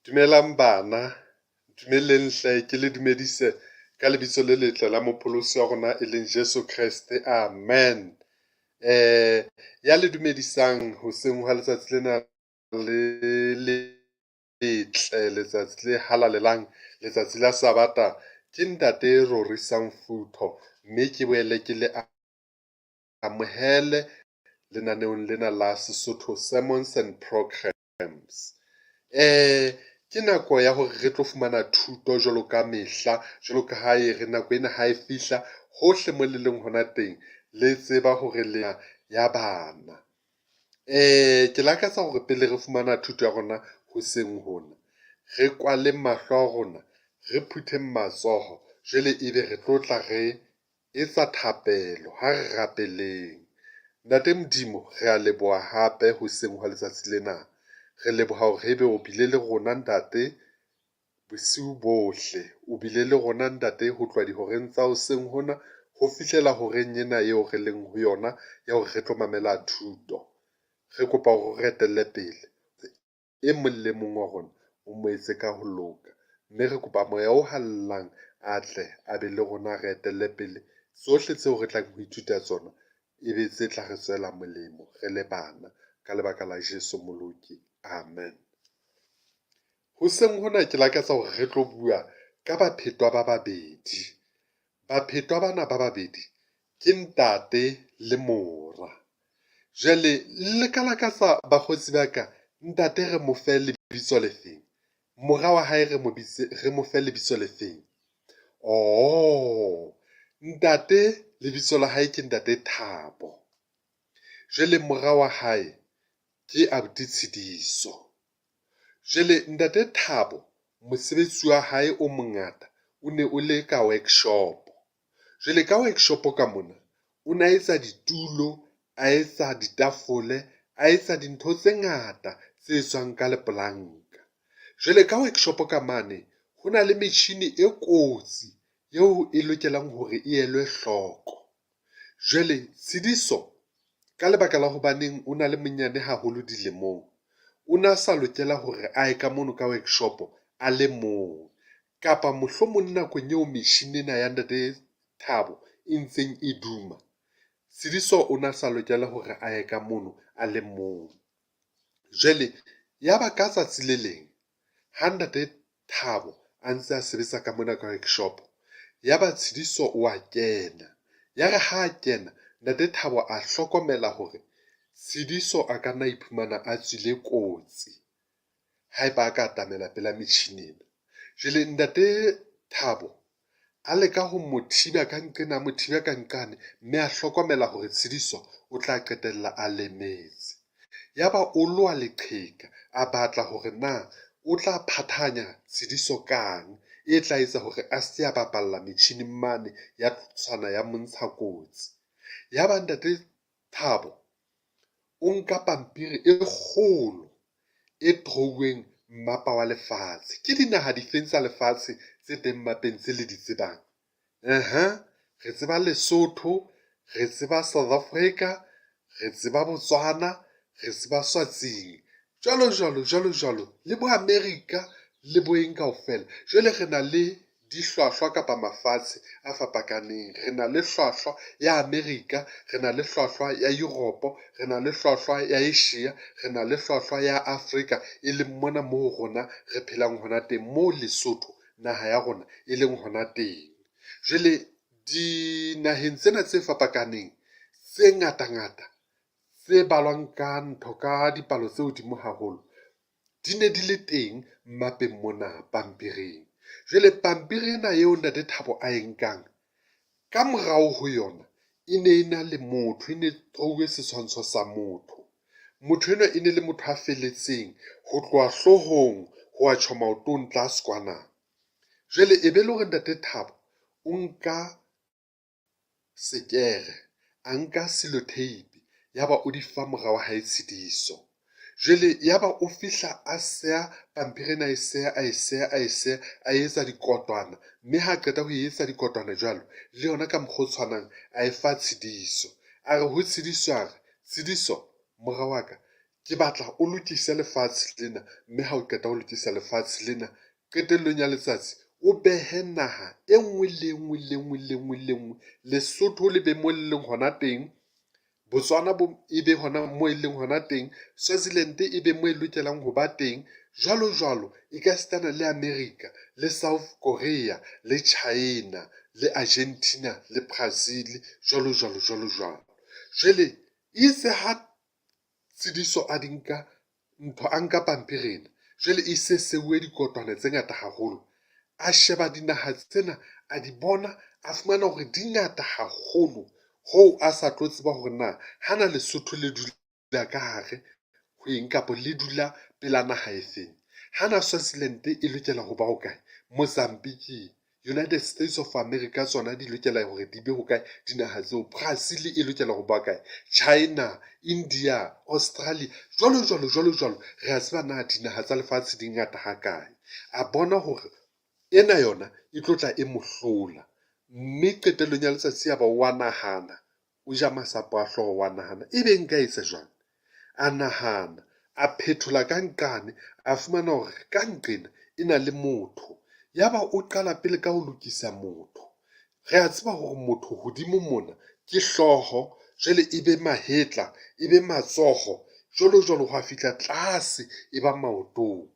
Dumelang bana, dumeleng hle ke le dumedise ka lebitso le letle la mopholosi wa rona e leng Jesu Kriste, amen. Ya le dumedisang hoseng ha letsatsi lena le letle, letsatsi le halalelang, letsatsi la Sabata, ke ntate Rorisang Futho, mme ke boele ke le amohele lenaneong lena la Sesotho Sermons and Programs. Ke nako ya hore re tlo fumana thuto jwalo ka mehla, jwalo ka ha re nako ena ha e fihla hohle mo le leng hona teng, le tseba hore le ya bana. Ke lakatsa hore pele re fumana thuto ya rona hoseng hona, re kwale mahlo a rona, re phutheng matsoho, jwale ebe re tlo tla re etsa thapelo, ha re rapeleng. Ntate Modimo, re a leboha hape hoseng hwa letsatsi lena. Re leboha hore ebe o bile le rona ntate bosiu bohle, o bile le rona ntate ho tloha dihoreng tsa hoseng hona ho fihlela horeng ena eo re leng ho yona ya hore re tlo mamela thuto. Re kopa hore re etelle pele, e mong le mong wa rona o mo etse ka ho loka, mme re kopa moya o hallang a tle a be le rona, re etelle pele tsohle tseo re tlang ho ithuta tsona, ebe tse tla re tswela molemo re le bana, ka lebaka la Jesu Moloki, amen. Hoseng hona ke lakatsa hore re tlo bua ka baphetwa ba babedi. Baphetwa bana ba babedi ke ntate le mora. Jwale le ka lakatsa bakgotsi ba ka, ntate re mo fe lebitso le feng? Mora wa hae re mo fe lebitso le feng? Ntate lebitso la hae ke ntate Thabo. Jwale mora wa hae ke abuti Tshediso. Jwale ntate Thabo, mosebetsi wa hae o mongata o ne o le ka workshop. Jwale ka workshop ka mona, o na etsa ditulo, a etsa ditafole, a etsa dintho tse ngata tse etswang ka lepolanka. Jwale ka workshop ka mane, ho na le metjhini e kotsi eo e lokelang hore e elwe hloko. Jwale Tshediso, ka lebaka la hobaneng o na le monyane haholo dilemong, o na sa lokela hore a ye ka mono ka workshop a le mong, kapa mohlomong nakong eo metjhini ena ya ntate Thabo e ntseng e duma, Tshediso o na sa lokela hore a ye ka mono a le mong. Jwale ya ba ka tsatsi le leng, ha ntate Thabo a ntse a sebetsa ka mona ka workshop, ya ba Tshediso o a kena. Ya re ha a kena, ntate Thabo a hlokomela hore Tshediso a ka nna iphumana a tswile kotsi haeba a ka atamela pela metjhini ena. Jwale ntate Thabo a leka ho mo thiba ka nqena, mo thiba ka nqane, mme a hlokomela hore Tshediso o tla qetella a lemetse. Ya ba o loa leqheka, a batla hore na o tla phathanya Tshediso kang e tla etsa hore a se a bapalla metjhini mane ya tshwana ya montsha kotsi. Ya ba ntate Thabo o nka pampiri e kgolo e drawuweng mmapa wa lefatshe. Ke dinaha difeng tsa lefatshe tse teng mmapeng tse le di tsebang? Re tseba Lesotho, re tseba South Africa, re tseba Botswana, re tseba Swatseng, jwalo jwalo jwalo jwalo, le bo America le bo eng kaofela. Jwale re na le dihlwahlwa kapa mafatshe a fapakaneng. Re na le hlwahlwa ya America, re na le hlwahlwa ya Europe, re na le hlwahlwa ya Asia, re na le hlwahlwa ya Africa, e leng mona moo rona re phelang hona teng, moo Lesotho naha ya rona e leng hona teng. Jwale dinaheng tsena tse fapakaneng, tse ngata ngata, tse balwang ka ntho ka dipalo tse hodimo haholo, di ne di le teng mmapeng mona pampiring. Jwale pampiri ena eo ntate Thabo a e nkang, ka morao ho yona e ne e na le motho, e ne trouwe setshwantsho sa motho. Motho enwa e ne le motho a felletseng ho tloha hloohong ho a tjho maotong tlase kwana. Jwale e be le hore ntate Thabo o nka sekere, a nka sellotape, ya ba o di fa mora wa hae Tshediso. Jwale ya ba o fihla a seha pampiri ena, a etsa dikotwana, mme ha qeta ho etsa dikotwana jwalo, le yona ka mokgwa o tshwanang a e fa Tshediso. A re ho Tshediso, a re, Tshediso mora wa ka, ke batla o lokise lefatshe lena, mme ha o qeta ho lokisa lefatshe lena, qetellong ya letsatsi o behe naha e nngwe le nngwe le nngwe le nngwe le nngwe. Lesotho le be mo e leng hona teng, Botswana e be hona mo e leng hona teng, Swaziland e be mo e lokelang ho ba teng, jwalo jwalo. E ka sitana le America, le South Korea, le China, le Argentina, le Brazil, jwalo jwalo jwalo jwalo. Jwale itse ha Tshediso a di nka ntho, a nka pampiri ena, jwale e se seuwe dikotwana tse ngata haholo. A sheba dinaha tsena, a di bona, a fumana hore di ngata haholo, hoo a sa tlo tseba hore na hana Lesotho le dula ka hare ho eng, kapa le dula pela naha e feng. Hana Swaziland e lokela ho ba hokae, Mozambique, United States of America tsona di lokela hore di be hokae dinaha tseo, Brazil e lokela ho ba kae, China, India, Australia, jwalo jwalo jwalo jwalo. Re a tseba na dinaha tsa lefatshe di ngata ha kae. A bona hore ena yona e tlo tla e mohlola, mme qetellong ya letsatsi ya ba wa nahana, o ja masapo a hlooho wa nahana, ebe nka etsa jwang? A nahana, a phethola ka nqane, a fumana hore ka nqena e na le motho. Yaba o qala pele ka ho lokisa motho. Re a tseba hore motho hodimo mona ke hlooho, jwale e be mahetla, e be matsoho, jwalo jwalo hwa fihla tlase e ba maotong.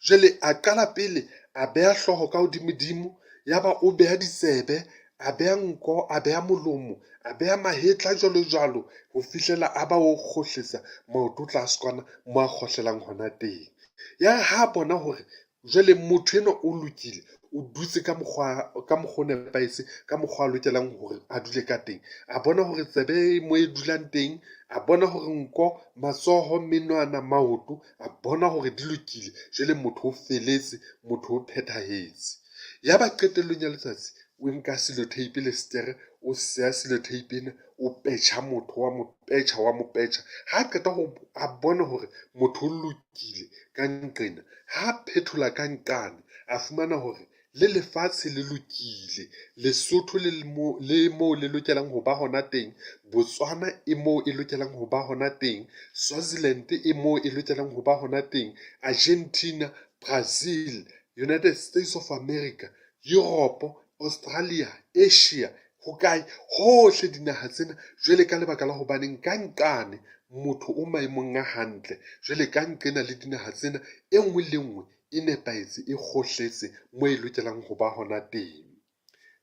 Jwale a qala pele a beha hlooho ka hodimodimo, yaba o beha ditsebe, a beha nko, a beha molomo, a beha mahetla, jwalo jwalo ho fihlela a ba o kgohlisa maoto tlase kwana mo a kgohlelang hona teng. Ya ha bona hore jwale motho enwa o lokile, o dutse ka mokgwa o nepahetse, ka mokgwa a lokelang hore a dule ka teng. A bona hore tsebe mo e dulang teng, a bona hore nko, matsoho, menwana, maoto, a bona hore di lokile. Jwale motho o feletse, motho o phethahetse. Yaba qetellong ya letsatsi o nka seloteipi le setere, o seha seloteiping, o petjha motho, wa mo petjha, wa mo petjha. Ha qeta ho a bona hore motho o lokile ka nqena, ha phethola ka nqane, a fumana hore le lefatshe le lokile. Lesotho le moo le lokelang ho ba hona teng, Botswana e moo e lokelang ho ba hona teng, Swaziland e moo e lokelang ho ba hona teng, Argentina, Brazil, United States of America, Europe, Australia, Asia, hokae hohle dinaha tsena. Jwale ka lebaka la hobaneng ka nqane motho o maemong a hantle, jwale ka nqena le dinaha tsena, e nngwe le nngwe e nepahetse, e kgohletse mo e lokelang ho ba hona teng.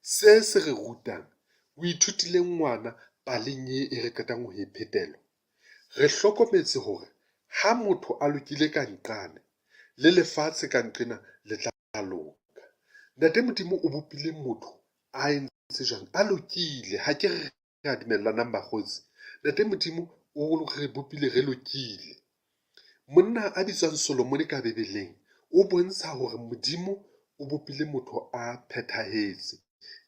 Se se re rutang, o ithutile ngwana paleng e re qetang ho e phethelwa. Re hlokometse hore ha motho a lokile ka nqane, le lefatshe ka nqena le tla loka. Ntate Modimo o bopile motho a entse jwang, a lokile. Ha ke re a dumellanang bakgotsi, Ntate Modimo o re bopile re lokile. Monna a bitswang Solomon ka Bebeleng o bontsha hore Modimo o bopile motho a phethahetse,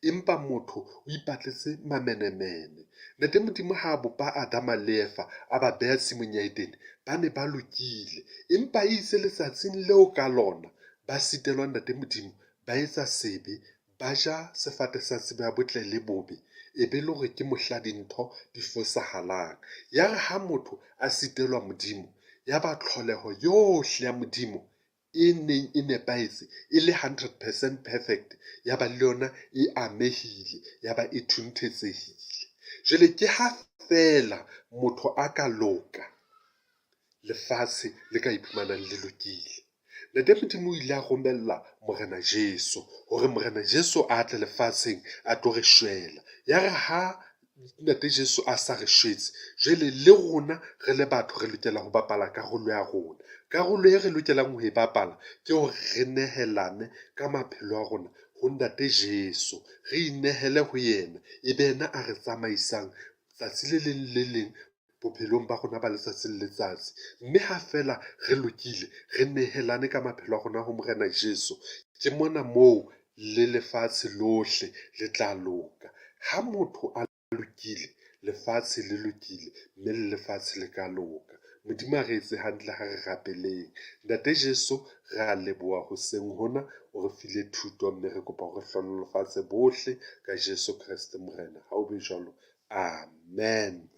empa motho o ipatletse mamenemene. Ntate Modimo ha a bopa Adama le Eva, a ba beha tshimong ya Edene, ba ne ba lokile, empa itse letsatsing leo ka lona ba sitelwa Ntate Modimo, ba etsa sebe, ba ja sefate sa tsebo ya botle le bobe, e be le hore ke mohla dintho di fosahalang. Ya re ha motho a sitelwa Modimo, ya ba tlholeho yohle ya Modimo e neng e nepahetse, e le 100% perfect, ya ba le yona e amehile, ya ba e thunthetsehile. Jwale ke ha fela motho a ka loka, lefatshe le ka iphumanang le lokile. Ntate Modimo o ile a romella Morena Jesu hore Morena Jesu a tle lefatsheng a tlo re shwela. Ya re ha Ntate Jesu a sa re shwetse, jwale le rona re le batho re lokela ho bapala karolo ya rona. Karolo e re lokelang ho e bapala ke hore re nehelane ka maphelo a rona ho Ntate Jesu, re inehele ho yena, e be yena a re tsamaisang tsatsi le leng le leng bophelong ba rona ba letsatsi le letsatsi. Mme ha fela re lokile, re nehelane ka maphelo a rona ho Morena Jesu, ke mona moo le lefatshe lohle le tla loka. Ha motho a lokile, lefatshe le lokile, mme le lefatshe le ka loka. Modimo a re etse hantle ha re rapeleng. Ntate Jesu, re a leboha hoseng hona, o re file thuto, mme re kopa hore hlonolofatse bohle ka Jesu Kreste Morena. Ha o be jwalo, amen.